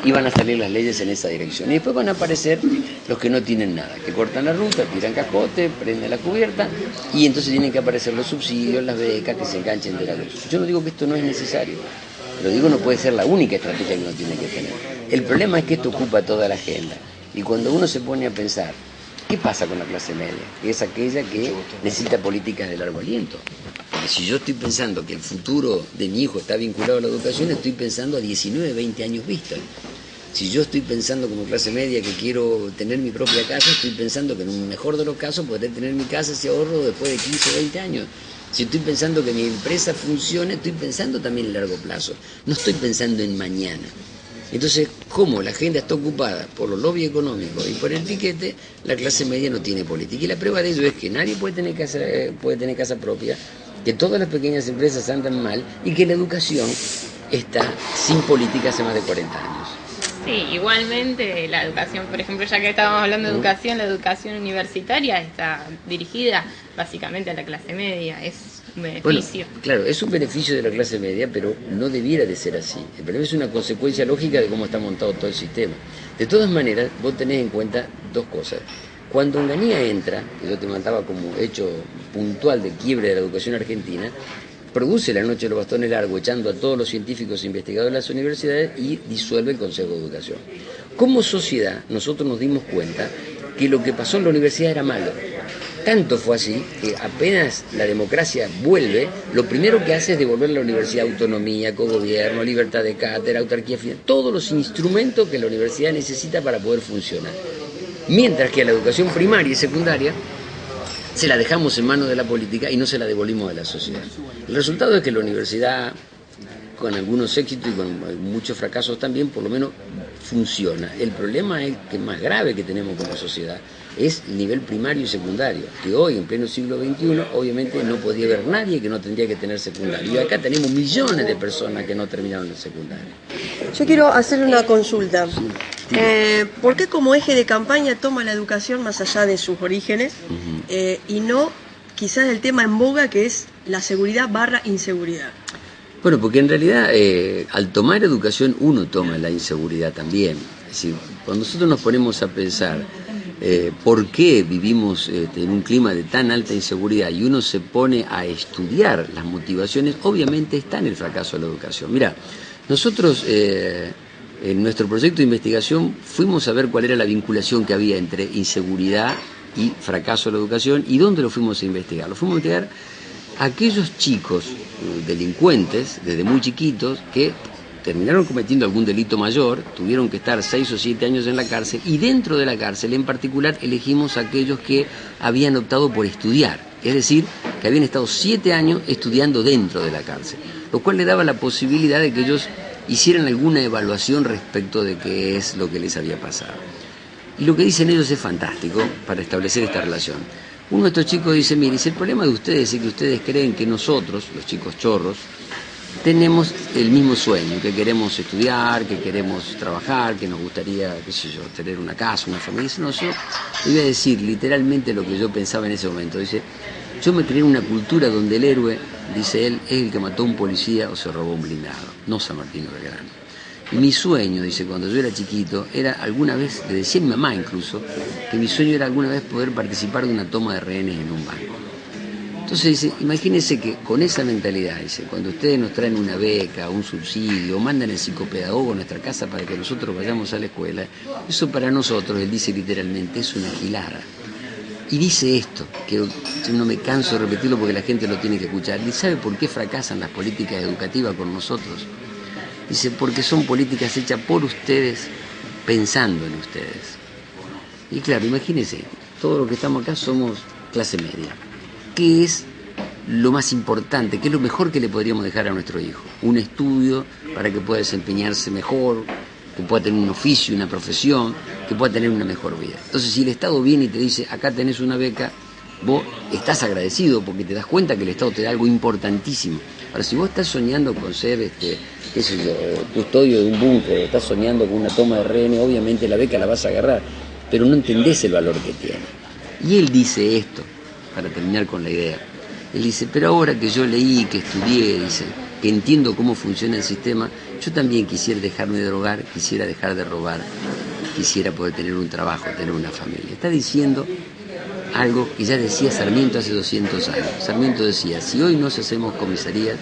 y van a salir las leyes en esa dirección. Y después van a aparecer los que no tienen nada, que cortan la ruta, tiran cascote, prenden la cubierta, y entonces tienen que aparecer los subsidios, las becas, que se enganchen de la luz. Yo no digo que esto no es necesario, lo digo, no puede ser la única estrategia que uno tiene que tener. El problema es que esto ocupa toda la agenda, y cuando uno se pone a pensar, ¿qué pasa con la clase media? Que es aquella que necesita políticas de largo aliento. Porque si yo estoy pensando que el futuro de mi hijo está vinculado a la educación, estoy pensando a 19, 20 años vista. Si yo estoy pensando como clase media que quiero tener mi propia casa, estoy pensando que en un mejor de los casos podré tener mi casa, ese ahorro, después de 15 o 20 años. Si estoy pensando que mi empresa funcione, estoy pensando también en largo plazo. No estoy pensando en mañana. Entonces, como la agenda está ocupada por los lobbies económicos y por el piquete, la clase media no tiene política. Y la prueba de ello es que nadie puede tener casa propia, que todas las pequeñas empresas andan mal y que la educación está sin política hace más de 40 años. Sí, igualmente la educación, por ejemplo, ya que estábamos hablando de educación, la educación universitaria está dirigida básicamente a la clase media, es un beneficio. Bueno, claro, es un beneficio de la clase media, pero no debiera de ser así. El problema es una consecuencia lógica de cómo está montado todo el sistema. De todas maneras, vos tenés en cuenta dos cosas. Cuando Onganía entra, que yo te mandaba como hecho puntual de quiebre de la educación argentina, produce la noche de los bastones largos, echando a todos los científicos e investigadores de las universidades y disuelve el Consejo de Educación. Como sociedad, nosotros nos dimos cuenta que lo que pasó en la universidad era malo. Tanto fue así que apenas la democracia vuelve, lo primero que hace es devolver a la universidad autonomía, cogobierno, libertad de cátedra, autarquía final, todos los instrumentos que la universidad necesita para poder funcionar. Mientras que a la educación primaria y secundaria se la dejamos en manos de la política y no se la devolvimos a la sociedad. El resultado es que la universidad, con algunos éxitos y con muchos fracasos también, por lo menos funciona. El problema es que más grave que tenemos como sociedad es el nivel primario y secundario, que hoy, en pleno siglo XXI, obviamente no podía haber nadie que no tendría que tener secundario. Y acá tenemos millones de personas que no terminaron el secundario. Yo quiero hacerle una consulta. ¿Por qué como eje de campaña toma la educación más allá de sus orígenes y no quizás el tema en boga que es la seguridad / inseguridad? Bueno, porque en realidad al tomar educación uno toma la inseguridad también. Es decir, cuando nosotros nos ponemos a pensar por qué vivimos en un clima de tan alta inseguridad y uno se pone a estudiar las motivaciones, obviamente está en el fracaso de la educación. Mira, nosotros en nuestro proyecto de investigación fuimos a ver cuál era la vinculación que había entre inseguridad y fracaso de la educación. ¿Y dónde lo fuimos a investigar? Lo fuimos a investigar a aquellos chicos delincuentes desde muy chiquitos que terminaron cometiendo algún delito mayor, tuvieron que estar 6 o 7 años en la cárcel, y dentro de la cárcel en particular elegimos a aquellos que habían optado por estudiar, es decir, que habían estado 7 años estudiando dentro de la cárcel, lo cual le daba la posibilidad de que ellos hicieran alguna evaluación respecto de qué es lo que les había pasado. Y lo que dicen ellos es fantástico para establecer esta relación. Uno de estos chicos dice, mire, el problema de ustedes es que ustedes creen que nosotros, los chicos chorros, tenemos el mismo sueño, que queremos estudiar, que queremos trabajar, que nos gustaría, qué sé yo, tener una casa, una familia. Dice, no, yo le voy a decir literalmente lo que yo pensaba en ese momento. Dice, yo me crié en una cultura donde el héroe, dice él, es el que mató a un policía o se robó un blindado, no San Martín de Belgrano. Y mi sueño, dice, cuando yo era chiquito, era alguna vez, le decía a mi mamá incluso, que mi sueño era alguna vez poder participar de una toma de rehenes en un banco. Entonces dice, imagínense que con esa mentalidad, dice, cuando ustedes nos traen una beca, un subsidio, o mandan el psicopedagogo a nuestra casa para que nosotros vayamos a la escuela, eso para nosotros, él dice literalmente, es una gilada. Y dice esto, que yo no me canso de repetirlo porque la gente lo tiene que escuchar. ¿Y sabe por qué fracasan las políticas educativas con nosotros? Dice, porque son políticas hechas por ustedes, pensando en ustedes. Y claro, imagínense, todos los que estamos acá somos clase media. ¿Qué es lo más importante? ¿Qué es lo mejor que le podríamos dejar a nuestro hijo? Un estudio para que pueda desempeñarse mejor, que pueda tener un oficio, una profesión, que pueda tener una mejor vida. Entonces, si el Estado viene y te dice, acá tenés una beca, vos estás agradecido porque te das cuenta que el Estado te da algo importantísimo. Ahora, si vos estás soñando con ser, qué sé yo, custodio de un búnker, estás soñando con una toma de rehenes, obviamente la beca la vas a agarrar, pero no entendés el valor que tiene. Y él dice esto, para terminar con la idea. Él dice, pero ahora que yo leí, que estudié, dice, que entiendo cómo funciona el sistema, Yo también quisiera dejarme de drogar, quisiera dejar de robar, quisiera poder tener un trabajo, tener una familia. Está diciendo algo que ya decía Sarmiento hace 200 años. Sarmiento decía, si hoy no hacemos comisarías,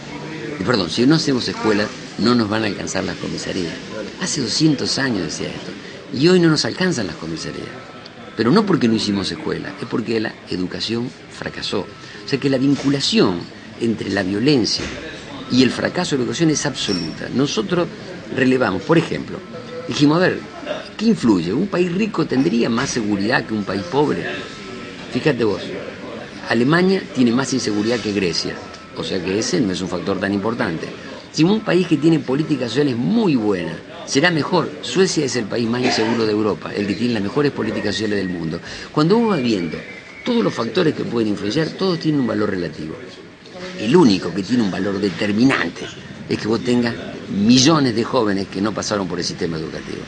si hoy no hacemos escuelas, no nos van a alcanzar las comisarías. Hace 200 años decía esto. Y hoy no nos alcanzan las comisarías. Pero no porque no hicimos escuela, es porque la educación fracasó. O sea que la vinculación entre la violencia y el fracaso de la educación es absoluta. Nosotros relevamos, por ejemplo, dijimos, a ver, ¿qué influye? ¿Un país rico tendría más seguridad que un país pobre? Fíjate vos, Alemania tiene más inseguridad que Grecia, o sea que ese no es un factor tan importante. Si un país que tiene políticas sociales muy buenas, será mejor. Suecia es el país más inseguro de Europa, el que tiene las mejores políticas sociales del mundo. Cuando vos vas viendo todos los factores que pueden influenciar, todos tienen un valor relativo. El único que tiene un valor determinante es que vos tengas millones de jóvenes que no pasaron por el sistema educativo.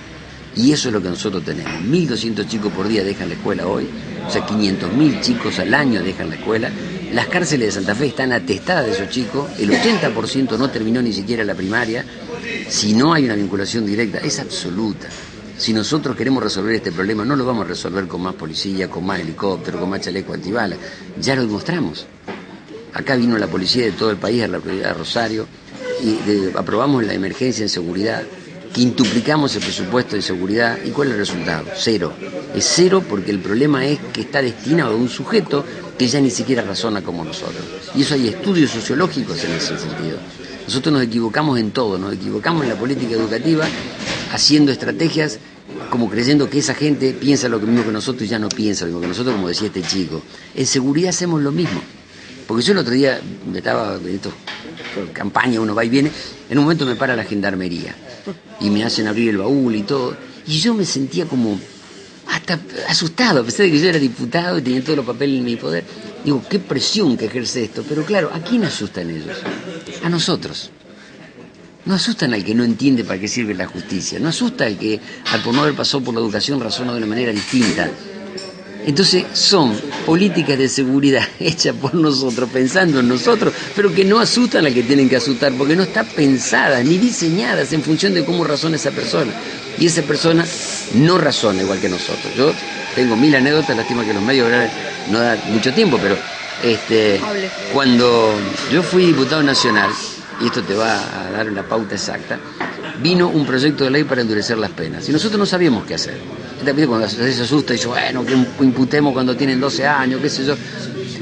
Y eso es lo que nosotros tenemos. 1.200 chicos por día dejan la escuela hoy, o sea, 500.000 chicos al año dejan la escuela. Las cárceles de Santa Fe están atestadas de esos chicos, el 80% no terminó ni siquiera la primaria. Si no hay una vinculación directa, es absoluta. Si nosotros queremos resolver este problema, no lo vamos a resolver con más policía, con más helicóptero, con más chaleco antibalas. Ya lo demostramos. Acá vino la policía de todo el país a la provincia de Rosario y aprobamos la emergencia en seguridad, quintuplicamos el presupuesto de seguridad. ¿Y cuál es el resultado? Cero. Es cero porque el problema es que está destinado a un sujeto que ya ni siquiera razona como nosotros. Y eso hay estudios sociológicos en ese sentido. Nosotros nos equivocamos en todo, nos equivocamos en la política educativa, haciendo estrategias como creyendo que esa gente piensa lo mismo que nosotros y ya no piensa lo mismo que nosotros, como decía este chico. En seguridad hacemos lo mismo. Porque yo el otro día estaba en esto, por campaña, uno va y viene, en un momento me para la gendarmería y me hacen abrir el baúl y todo, y yo me sentía como hasta asustado, a pesar de que yo era diputado y tenía todos los papeles en mi poder. Digo, qué presión que ejerce esto. Pero claro, ¿a quién asustan ellos? A nosotros. No asustan al que no entiende para qué sirve la justicia, no asusta al que, al por no haber pasado por la educación, razona de una manera distinta. Entonces son políticas de seguridad hechas por nosotros, pensando en nosotros, pero que no asustan a la que tienen que asustar, porque no están pensadas ni diseñadas en función de cómo razona esa persona. Y esa persona no razona igual que nosotros. Yo tengo 1000 anécdotas, lástima que los medios ahora no dan mucho tiempo, pero cuando yo fui diputado nacional, y esto te va a dar una pauta exacta, vino un proyecto de ley para endurecer las penas, y nosotros no sabíamos qué hacer. Cuando se asusta y dice, bueno, que imputemos cuando tienen 12 años, qué sé yo.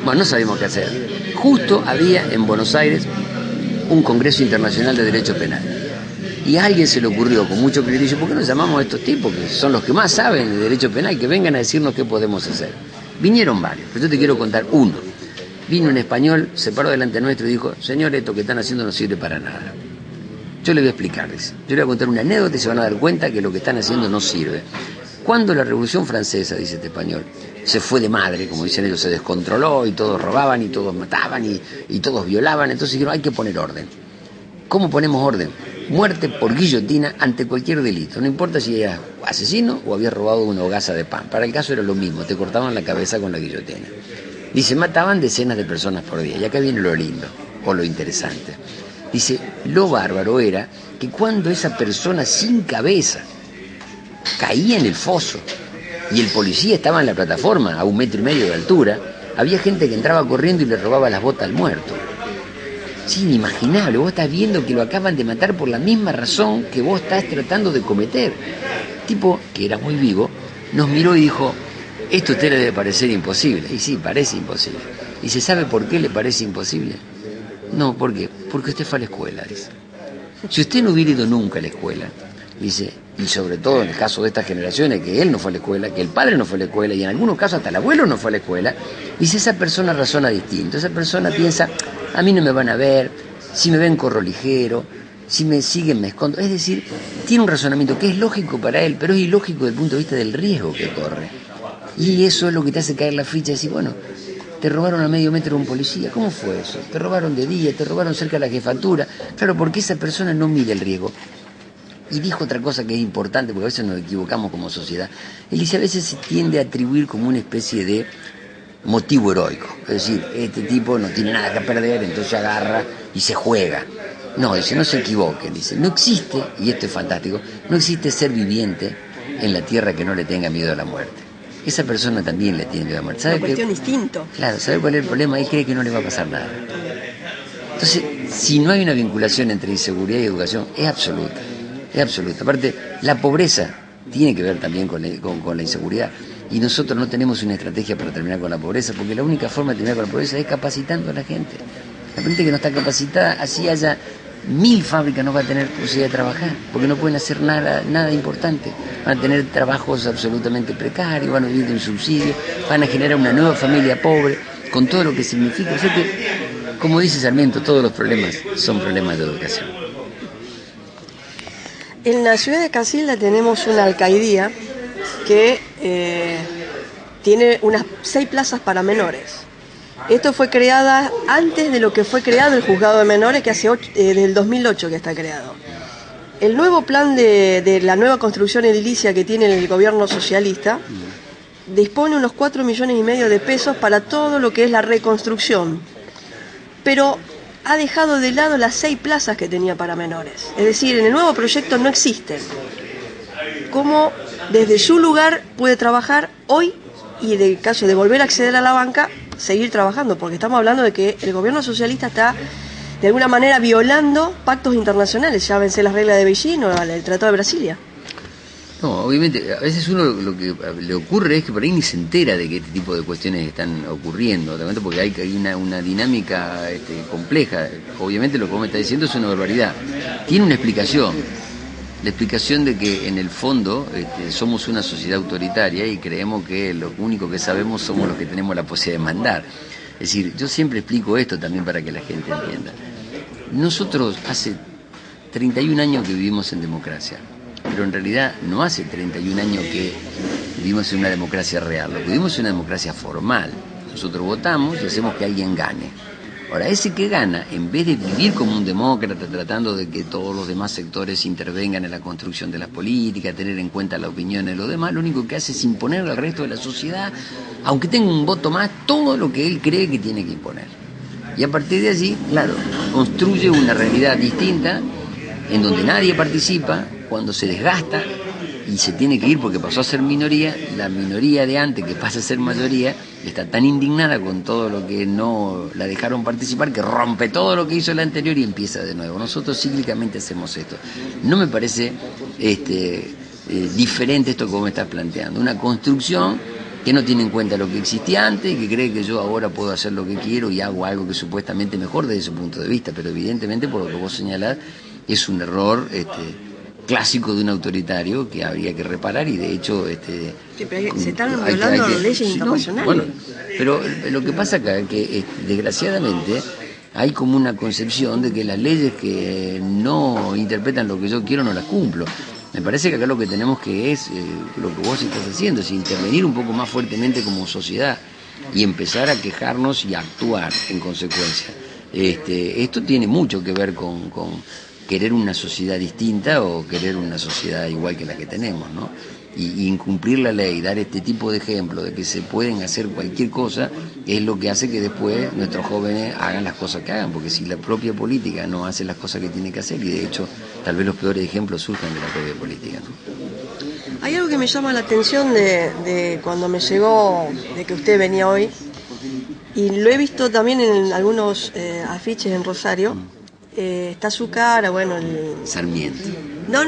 Bueno, no sabíamos qué hacer. Justo había en Buenos Aires un Congreso Internacional de Derecho Penal. Y a alguien se le ocurrió con mucho criterio, ¿por qué no llamamos a estos tipos, que son los que más saben de derecho penal, que vengan a decirnos qué podemos hacer? Vinieron varios, pero yo te quiero contar uno. Vino en español, se paró delante nuestro y dijo, señor, esto que están haciendo no sirve para nada. Yo les voy a explicarles. Yo les voy a contar una anécdota y se van a dar cuenta que lo que están haciendo no sirve. Cuando la Revolución Francesa, dice este español, se fue de madre, como dicen ellos, se descontroló y todos robaban y todos mataban y todos violaban, entonces dijeron, hay que poner orden. ¿Cómo ponemos orden? Muerte por guillotina ante cualquier delito, no importa si eras asesino o habías robado una hogaza de pan. Para el caso era lo mismo, te cortaban la cabeza con la guillotina. Dice, mataban decenas de personas por día, y acá viene lo lindo, o lo interesante. Dice, lo bárbaro era que cuando esa persona sin cabeza caía en el foso y el policía estaba en la plataforma a 1,5 metros de altura, había gente que entraba corriendo y le robaba las botas al muerto. Es inimaginable, vos estás viendo que lo acaban de matar por la misma razón que vos estás tratando de cometer. El tipo, que era muy vivo, nos miró y dijo, esto a usted le debe parecer imposible. Y sí, parece imposible. ¿Y se sabe por qué le parece imposible? No, ¿por qué? Porque usted fue a la escuela, dice. Si usted no hubiera ido nunca a la escuela, dice, y sobre todo en el caso de estas generaciones, que él no fue a la escuela, que el padre no fue a la escuela, y en algunos casos hasta el abuelo no fue a la escuela, dice, esa persona razona distinto. Esa persona piensa, a mí no me van a ver, si me ven corro ligero, si me siguen me escondo. Es decir, tiene un razonamiento que es lógico para él, pero es ilógico desde el punto de vista del riesgo que corre. Y eso es lo que te hace caer la ficha y decir, bueno, te robaron a 1,5 metros un policía, ¿cómo fue eso? Te robaron de día, te robaron cerca de la jefatura. Claro, porque esa persona no mide el riesgo. Y dijo otra cosa que es importante, porque a veces nos equivocamos como sociedad. Él dice, a veces se tiende a atribuir como una especie de motivo heroico. Es decir, este tipo no tiene nada que perder, entonces agarra y se juega. No, dice, no se equivoquen, dice, no existe, y esto es fantástico, no existe ser viviente en la tierra que no le tenga miedo a la muerte. Esa persona también le tiene miedo a la muerte. ¿Sabe Una cuestión instinto. Claro, ¿sabe cuál es el problema? Él cree que no le va a pasar nada. Entonces, si no hay una vinculación entre inseguridad y educación, es absoluta. Es absoluta. Aparte, la pobreza tiene que ver también con la inseguridad. Y nosotros no tenemos una estrategia para terminar con la pobreza, porque la única forma de terminar con la pobreza es capacitando a la gente. La gente que no está capacitada, así haya 1000 fábricas, no va a tener posibilidad de trabajar, porque no pueden hacer nada importante. Van a tener trabajos absolutamente precarios, van a vivir de un subsidio, van a generar una nueva familia pobre, con todo lo que significa. O sea que, como dice Sarmiento, todos los problemas son problemas de educación. En la ciudad de Casilda tenemos una alcaidía que tiene unas 6 plazas para menores. Esto fue creada antes de lo que fue creado el juzgado de menores, que desde el 2008 que está creado. El nuevo plan de la nueva construcción edilicia que tiene el gobierno socialista dispone unos 4,5 millones de pesos para todo lo que es la reconstrucción, pero ha dejado de lado las 6 plazas que tenía para menores. Es decir, en el nuevo proyecto no existen. ¿Cómo desde su lugar puede trabajar hoy y en el caso de volver a acceder a la banca, seguir trabajando? Porque estamos hablando de que el gobierno socialista está de alguna manera violando pactos internacionales, llámense las reglas de Beijing o el Tratado de Brasilia. No, obviamente, a veces uno lo que le ocurre es que por ahí ni se entera de que este tipo de cuestiones están ocurriendo, porque hay una dinámica compleja. Obviamente lo que vos me estás diciendo es una barbaridad. Tiene una explicación. La explicación de que en el fondo somos una sociedad autoritaria y creemos que lo único que sabemos somos los que tenemos la posibilidad de mandar. Es decir, yo siempre explico esto también para que la gente entienda. Nosotros hace 31 años que vivimos en democracia, pero en realidad no hace 31 años que vivimos en una democracia real, lo que vivimos es una democracia formal. Nosotros votamos y hacemos que alguien gane. Ahora, ese que gana, en vez de vivir como un demócrata, tratando de que todos los demás sectores intervengan en la construcción de las políticas, tener en cuenta la opinión de los demás, lo único que hace es imponer al resto de la sociedad, aunque tenga un voto más, todo lo que él cree que tiene que imponer. Y a partir de allí, claro, construye una realidad distinta, en donde nadie participa, cuando se desgasta y se tiene que ir porque pasó a ser minoría, la minoría de antes, que pasa a ser mayoría, está tan indignada con todo lo que no la dejaron participar que rompe todo lo que hizo la anterior y empieza de nuevo. Nosotros cíclicamente hacemos esto. No me parece diferente esto que vos me estás planteando. Una construcción que no tiene en cuenta lo que existía antes y que cree que yo ahora puedo hacer lo que quiero y hago algo que supuestamente mejor desde su punto de vista, pero evidentemente por lo que vos señalás es un error clásico de un autoritario que habría que reparar y de hecho sí, pero se están violando las leyes internacionales. Bueno, pero lo que pasa acá es que desgraciadamente hay como una concepción de que las leyes que no interpretan lo que yo quiero no las cumplo. Me parece que acá lo que tenemos que es lo que vos estás haciendo, es intervenir un poco más fuertemente como sociedad y empezar a quejarnos y a actuar en consecuencia. Esto tiene mucho que ver con querer una sociedad distinta o querer una sociedad igual que la que tenemos, ¿no? Y incumplir la ley, dar este tipo de ejemplo de que se pueden hacer cualquier cosa, es lo que hace que después nuestros jóvenes hagan las cosas que hagan, porque si la propia política no hace las cosas que tiene que hacer, y de hecho tal vez los peores ejemplos surjan de la propia política, ¿no? Hay algo que me llama la atención de cuando me llegó de que usted venía hoy, y lo he visto también en algunos afiches en Rosario. Está su cara, bueno... Sarmiento. No.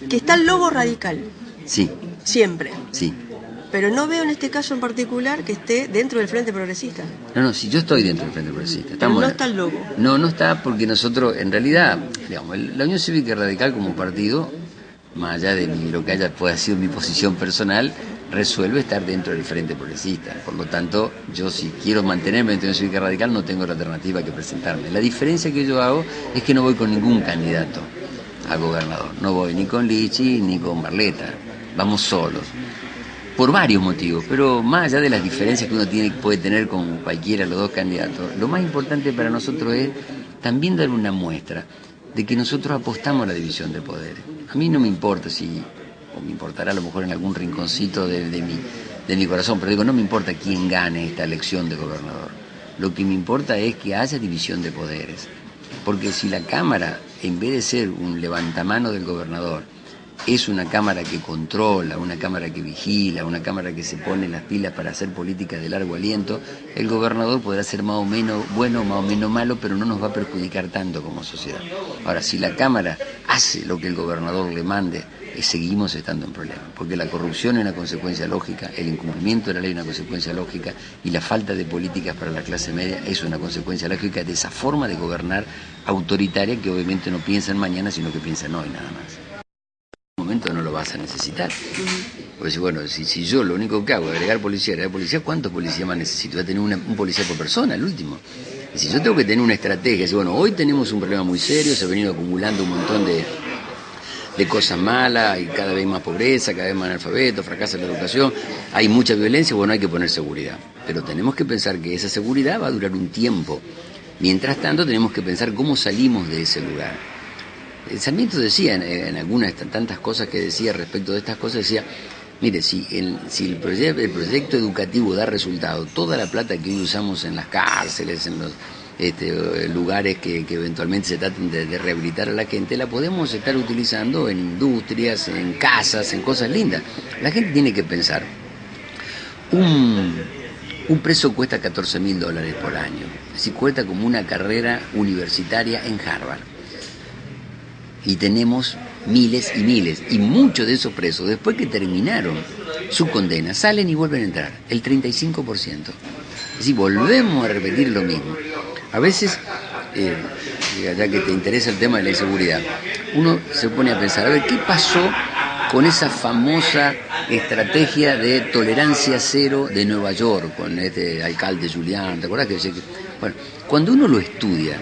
Que está el logo radical. Sí. Siempre. Sí. Pero no veo en este caso en particular que esté dentro del Frente Progresista. No, si yo estoy dentro del Frente Progresista. Pero no está el logo. No está porque nosotros, en realidad, digamos, la Unión Cívica Radical como partido, más allá de lo que pueda sido mi posición personal, resuelve estar dentro del Frente Progresista. Por lo tanto, yo si quiero mantenerme dentro de la Cívica Radical no tengo la alternativa que presentarme. La diferencia que yo hago es que no voy con ningún candidato a gobernador. No voy ni con Lichi ni con Barletta. Vamos solos. Por varios motivos, pero más allá de las diferencias que uno puede tener con cualquiera de los dos candidatos, lo más importante para nosotros es también dar una muestra de que nosotros apostamos a la división de poderes. A mí no me importa o me importará a lo mejor en algún rinconcito de mi corazón, pero digo, no me importa quién gane esta elección de gobernador. Lo que me importa es que haya división de poderes. Porque si la Cámara, en vez de ser un levantamano del gobernador, es una Cámara que controla, una Cámara que vigila, una Cámara que se pone las pilas para hacer políticas de largo aliento, el gobernador podrá ser más o menos bueno, más o menos malo, pero no nos va a perjudicar tanto como sociedad. Ahora, si la Cámara hace lo que el gobernador le mande, seguimos estando en problemas, porque la corrupción es una consecuencia lógica, el incumplimiento de la ley es una consecuencia lógica, y la falta de políticas para la clase media es una consecuencia lógica de esa forma de gobernar autoritaria que obviamente no piensa en mañana, sino que piensa en hoy nada más. En un momento no lo vas a necesitar. Pues bueno, si yo lo único que hago es agregar policía, ¿cuántos policías más necesito? Voy a tener un policía por persona, el último. Y si yo tengo que tener una estrategia, si bueno, hoy tenemos un problema muy serio, se ha venido acumulando un montón de cosas malas, y cada vez más pobreza, cada vez más analfabeto, fracasa la educación, hay mucha violencia, bueno, hay que poner seguridad. Pero tenemos que pensar que esa seguridad va a durar un tiempo. Mientras tanto, tenemos que pensar cómo salimos de ese lugar. Sarmiento decía en algunas tantas cosas que decía respecto de estas cosas, decía, mire, si el proyecto educativo da resultado, toda la plata que hoy usamos en las cárceles, en los lugares que eventualmente se traten de rehabilitar a la gente, la podemos estar utilizando en industrias, en casas, en cosas lindas. La gente tiene que pensar, un preso cuesta $14.000 por año, es decir, cuesta como una carrera universitaria en Harvard. Y tenemos miles y miles, y muchos de esos presos, después que terminaron su condena, salen y vuelven a entrar, el 35%. Es decir, volvemos a repetir lo mismo. A veces, ya que te interesa el tema de la inseguridad, uno se pone a pensar, a ver, ¿qué pasó con esa famosa estrategia de tolerancia cero de Nueva York, con este alcalde Giuliani? ¿Te acuerdas que decía que? Bueno, cuando uno lo estudia,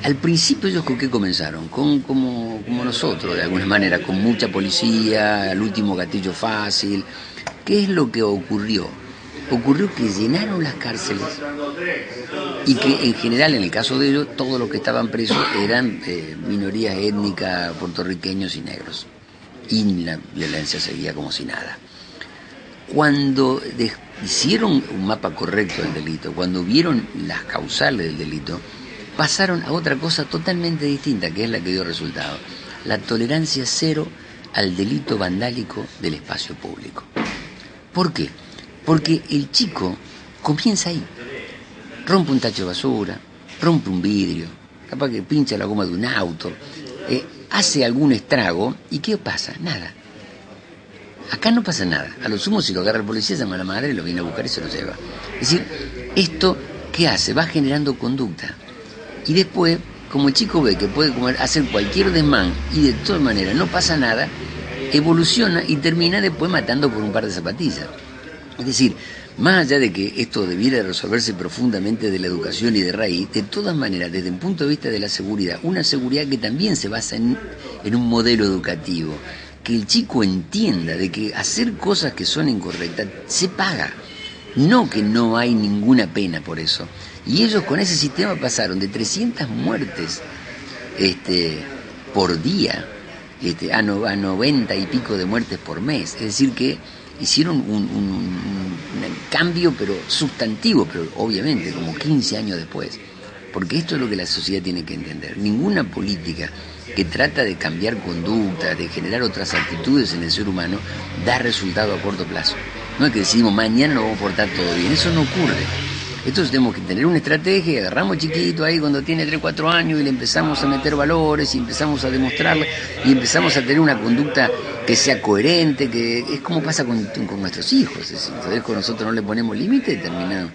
al principio ellos con qué comenzaron, como nosotros, de alguna manera, con mucha policía, al último gatillo fácil. ¿Qué es lo que ocurrió? Ocurrió que llenaron las cárceles y que en general, en el caso de ellos, todos los que estaban presos eran minorías étnicas, puertorriqueños y negros. Y la violencia seguía como si nada. Cuando hicieron un mapa correcto del delito, cuando vieron las causales del delito, pasaron a otra cosa totalmente distinta, que es la que dio resultado: la tolerancia cero al delito vandálico del espacio público. ¿Por qué? Porque el chico comienza ahí, rompe un tacho de basura, rompe un vidrio, capaz que pincha la goma de un auto, hace algún estrago, ¿y qué pasa? Nada. Acá no pasa nada. A lo sumo, si lo agarra el policía, llama a la madre, lo viene a buscar y se lo lleva. Es decir, esto, ¿qué hace? Va generando conducta. Y después, como el chico ve que puede hacer cualquier desmán y de todas maneras no pasa nada, evoluciona y termina después matando por un par de zapatillas. Es decir, más allá de que esto debiera resolverse profundamente de la educación y de raíz, de todas maneras, desde el punto de vista de la seguridad, una seguridad que también se basa en un modelo educativo, que el chico entienda de que hacer cosas que son incorrectas se paga, no que no hay ninguna pena por eso. Y ellos con ese sistema pasaron de 300 muertes por día a 90 y pico de muertes por mes. Es decir, que hicieron un cambio, pero sustantivo, pero obviamente como 15 años después. Porque esto es lo que la sociedad tiene que entender. Ninguna política que trata de cambiar conducta, de generar otras actitudes en el ser humano, da resultado a corto plazo. No es que decidimos mañana nos vamos a portar todo bien, eso no ocurre. Entonces tenemos que tener una estrategia, agarramos chiquito ahí cuando tiene 3, 4 años y le empezamos a meter valores y empezamos a demostrarle y empezamos a tener una conducta que sea coherente, que es como pasa con nuestros hijos. Entonces con nosotros no le ponemos límite y termina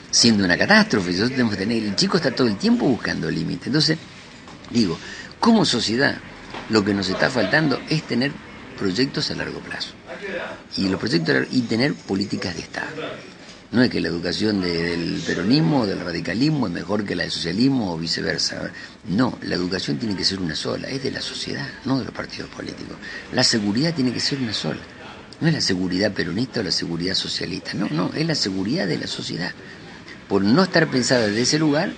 siendo una catástrofe. Nosotros tenemos que tener, el chico está todo el tiempo buscando límite. Entonces, digo, como sociedad, lo que nos está faltando es tener proyectos a largo plazo. Y los proyectos y tener políticas de Estado. No es que la educación del peronismo o del radicalismo es mejor que la del socialismo o viceversa. No, la educación tiene que ser una sola, es de la sociedad, no de los partidos políticos. La seguridad tiene que ser una sola. No es la seguridad peronista o la seguridad socialista, no, es la seguridad de la sociedad. Por no estar pensada desde ese lugar,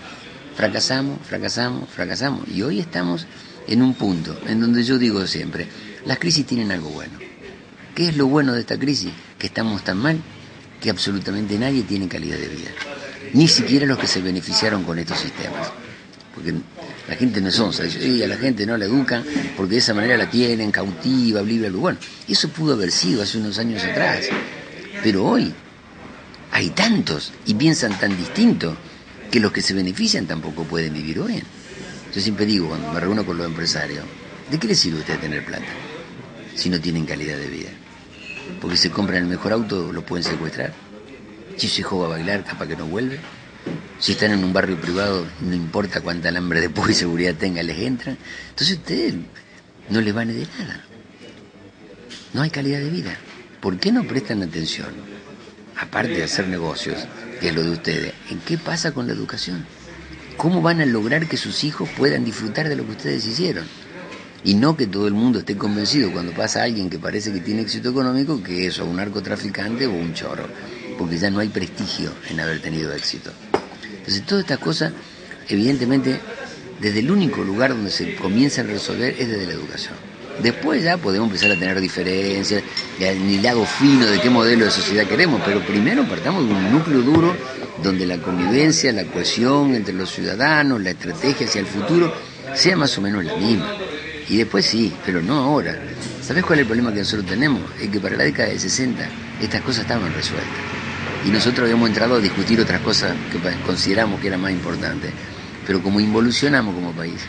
fracasamos. Y hoy estamos en un punto en donde yo digo siempre, las crisis tienen algo bueno. ¿Qué es lo bueno de esta crisis? Que estamos tan mal que absolutamente nadie tiene calidad de vida, ni siquiera los que se beneficiaron con estos sistemas. porque la gente no es onza, dice, a la gente no la educan porque de esa manera la tienen cautiva, bla. Bueno, eso pudo haber sido hace unos años atrás, pero hoy hay tantos y piensan tan distinto que los que se benefician tampoco pueden vivir bien. Yo siempre digo, cuando me reúno con los empresarios, ¿de qué les sirve a ustedes tener plata si no tienen calidad de vida? Porque se compran el mejor auto, lo pueden secuestrar. Si su hijo va a bailar, capaz que no vuelve. Si están en un barrio privado, no importa cuánta alambre de púa y seguridad tenga, les entran. Entonces a ustedes no les vale de nada. No hay calidad de vida. ¿Por qué no prestan atención? Aparte de hacer negocios, que es lo de ustedes, ¿en qué pasa con la educación? ¿Cómo van a lograr que sus hijos puedan disfrutar de lo que ustedes hicieron? Y no que todo el mundo esté convencido cuando pasa alguien que parece que tiene éxito económico, que es o un narcotraficante o un chorro, porque ya no hay prestigio en haber tenido éxito. Entonces todas estas cosas, evidentemente, desde el único lugar donde se comienza a resolver es desde la educación. Después ya podemos empezar a tener diferencias, el hilado fino de qué modelo de sociedad queremos, pero primero partamos de un núcleo duro donde la convivencia, la cohesión entre los ciudadanos, la estrategia hacia el futuro sea más o menos la misma. Y después sí, pero no ahora. ¿Sabés cuál es el problema que nosotros tenemos? Es que para la década del 60 estas cosas estaban resueltas. Y nosotros habíamos entrado a discutir otras cosas que consideramos que eran más importantes. Pero como involucionamos como país,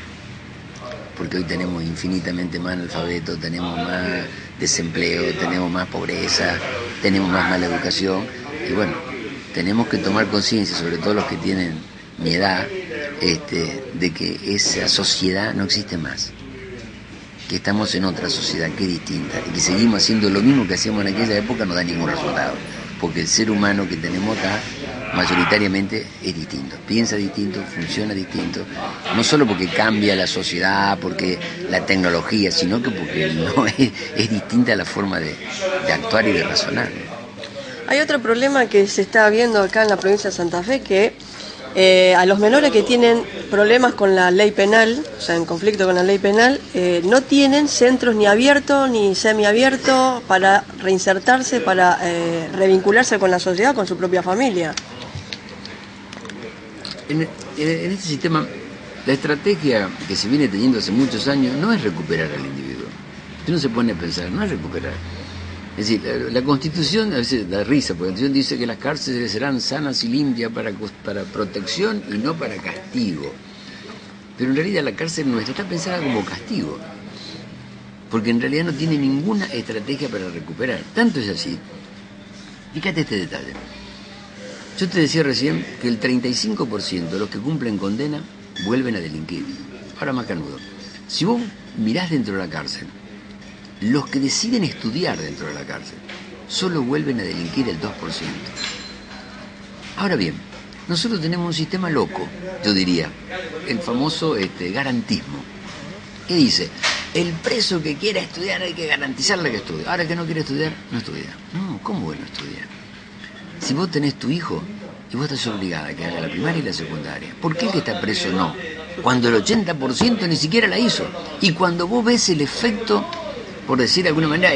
porque hoy tenemos infinitamente más analfabetos, tenemos más desempleo, tenemos más pobreza, tenemos más mala educación, y bueno, tenemos que tomar conciencia, sobre todo los que tienen mi edad, de que esa sociedad no existe más, que estamos en otra sociedad que es distinta, y que seguimos haciendo lo mismo que hacíamos en aquella época, no da ningún resultado, porque el ser humano que tenemos acá mayoritariamente es distinto, piensa distinto, funciona distinto, no solo porque cambia la sociedad, porque la tecnología, sino que porque no es distinta la forma de actuar y de razonar. Hay otro problema que se está viendo acá en la provincia de Santa Fe, que a los menores que tienen problemas con la ley penal, o sea, en conflicto con la ley penal, no tienen centros ni abiertos ni semiabiertos para reinsertarse, para revincularse con la sociedad, con su propia familia. En este sistema, la estrategia que se viene teniendo hace muchos años no es recuperar al individuo. Si uno se pone a pensar, no es recuperar. Es decir, la Constitución, a veces da risa, porque la Constitución dice que las cárceles serán sanas y limpias para protección y no para castigo. Pero en realidad la cárcel nuestra está pensada como castigo, porque en realidad no tiene ninguna estrategia para recuperar. Tanto es así. Fíjate este detalle. Yo te decía recién que el 35% de los que cumplen condena vuelven a delinquir. Ahora más canudo. Si vos mirás dentro de la cárcel, los que deciden estudiar dentro de la cárcel solo vuelven a delinquir el 2%. Ahora bien, nosotros tenemos un sistema loco, yo diría, el famoso garantismo, que dice, el preso que quiera estudiar hay que garantizarle que estudie. Ahora que no quiere estudiar, no estudia. No, ¿cómo bueno estudiar? Si vos tenés tu hijo y vos estás obligada a que haga la primaria y la secundaria, ¿por qué el que está preso no? Cuando el 80% ni siquiera la hizo. Y cuando vos ves el efecto, por decir de alguna manera,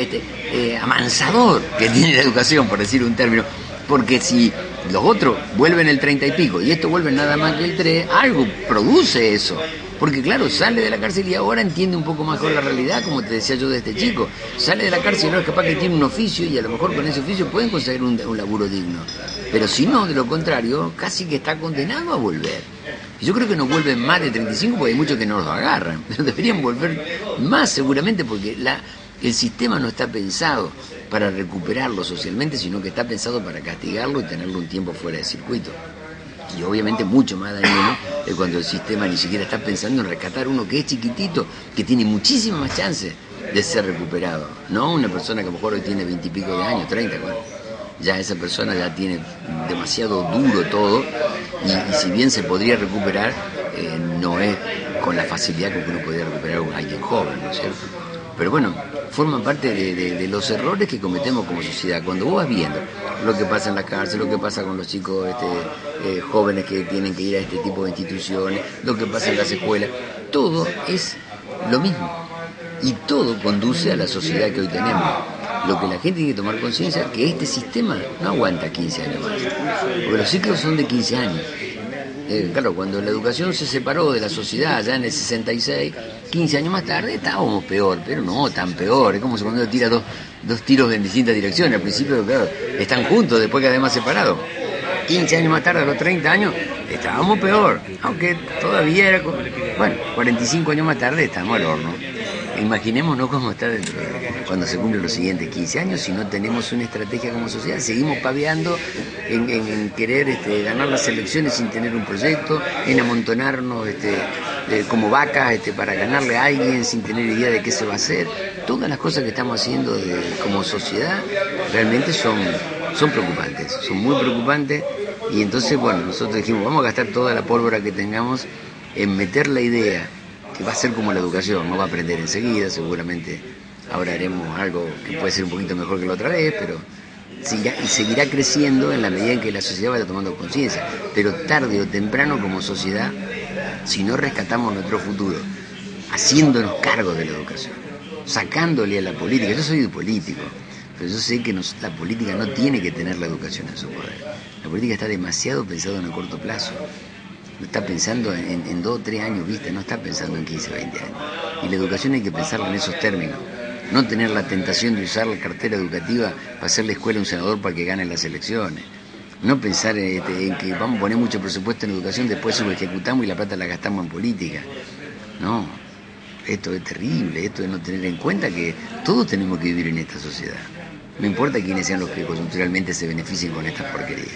amansador que tiene la educación, por decir un término, porque si los otros vuelven el 30 y pico y estos vuelven nada más que el 3, algo produce eso. Porque claro, sale de la cárcel y ahora entiende un poco mejor la realidad, como te decía yo de este chico. Sale de la cárcel y no es capaz que tiene un oficio y a lo mejor con ese oficio pueden conseguir un laburo digno. Pero si no, de lo contrario, casi que está condenado a volver. Y yo creo que no vuelven más de 35 porque hay muchos que no los agarran. Pero deberían volver más seguramente porque el sistema no está pensado para recuperarlo socialmente, sino que está pensado para castigarlo y tenerlo un tiempo fuera de circuito. Y obviamente mucho más dañino es cuando el sistema ni siquiera está pensando en rescatar uno que es chiquitito, que tiene muchísimas más chances de ser recuperado. No una persona que a lo mejor hoy tiene 20 y pico de años, 30, bueno, ya esa persona ya tiene demasiado duro todo y si bien se podría recuperar, no es con la facilidad con que uno podría recuperar a alguien joven, ¿no es cierto? Pero bueno, forman parte de los errores que cometemos como sociedad. Cuando vos vas viendo lo que pasa en la cárcel, lo que pasa con los chicos jóvenes que tienen que ir a este tipo de instituciones, lo que pasa en las escuelas, todo es lo mismo. Y todo conduce a la sociedad que hoy tenemos. Lo que la gente tiene que tomar conciencia es que este sistema no aguanta 15 años más. Porque los ciclos son de 15 años. Claro, cuando la educación se separó de la sociedad ya en el 66, 15 años más tarde estábamos peor, pero no tan peor. Es como si cuando uno tira dos tiros en distintas direcciones. Al principio, claro, están juntos, después que además separados. 15 años más tarde, a los 30 años, estábamos peor. Aunque todavía era... Bueno, 45 años más tarde estamos al horno. Imaginémonos cómo está cuando se cumplen los siguientes 15 años si no tenemos una estrategia como sociedad. Seguimos paveando en querer ganar las elecciones sin tener un proyecto, en amontonarnos como vacas para ganarle a alguien sin tener idea de qué se va a hacer. Todas las cosas que estamos haciendo como sociedad realmente son preocupantes, son muy preocupantes. Y entonces, bueno, nosotros dijimos, vamos a gastar toda la pólvora que tengamos en meter la idea que va a ser como la educación, no va a aprender enseguida, seguramente ahora haremos algo que puede ser un poquito mejor que la otra vez, pero seguirá creciendo en la medida en que la sociedad vaya tomando conciencia. Pero tarde o temprano como sociedad, si no rescatamos nuestro futuro, haciéndonos cargo de la educación, sacándole a la política, yo soy político, pero yo sé que la política no tiene que tener la educación en su poder. La política está demasiado pensada en el corto plazo. No está pensando en 2 o 3 años vista, no está pensando en 15 o 20 años. Y la educación hay que pensarla en esos términos. No tener la tentación de usar la cartera educativa para hacerle escuela a un senador para que gane las elecciones. No pensar en que vamos a poner mucho presupuesto en educación, después lo ejecutamos y la plata la gastamos en política. No, esto es terrible, esto es no tener en cuenta que todos tenemos que vivir en esta sociedad. No importa quiénes sean los que coyunturalmente se beneficien con estas porquerías.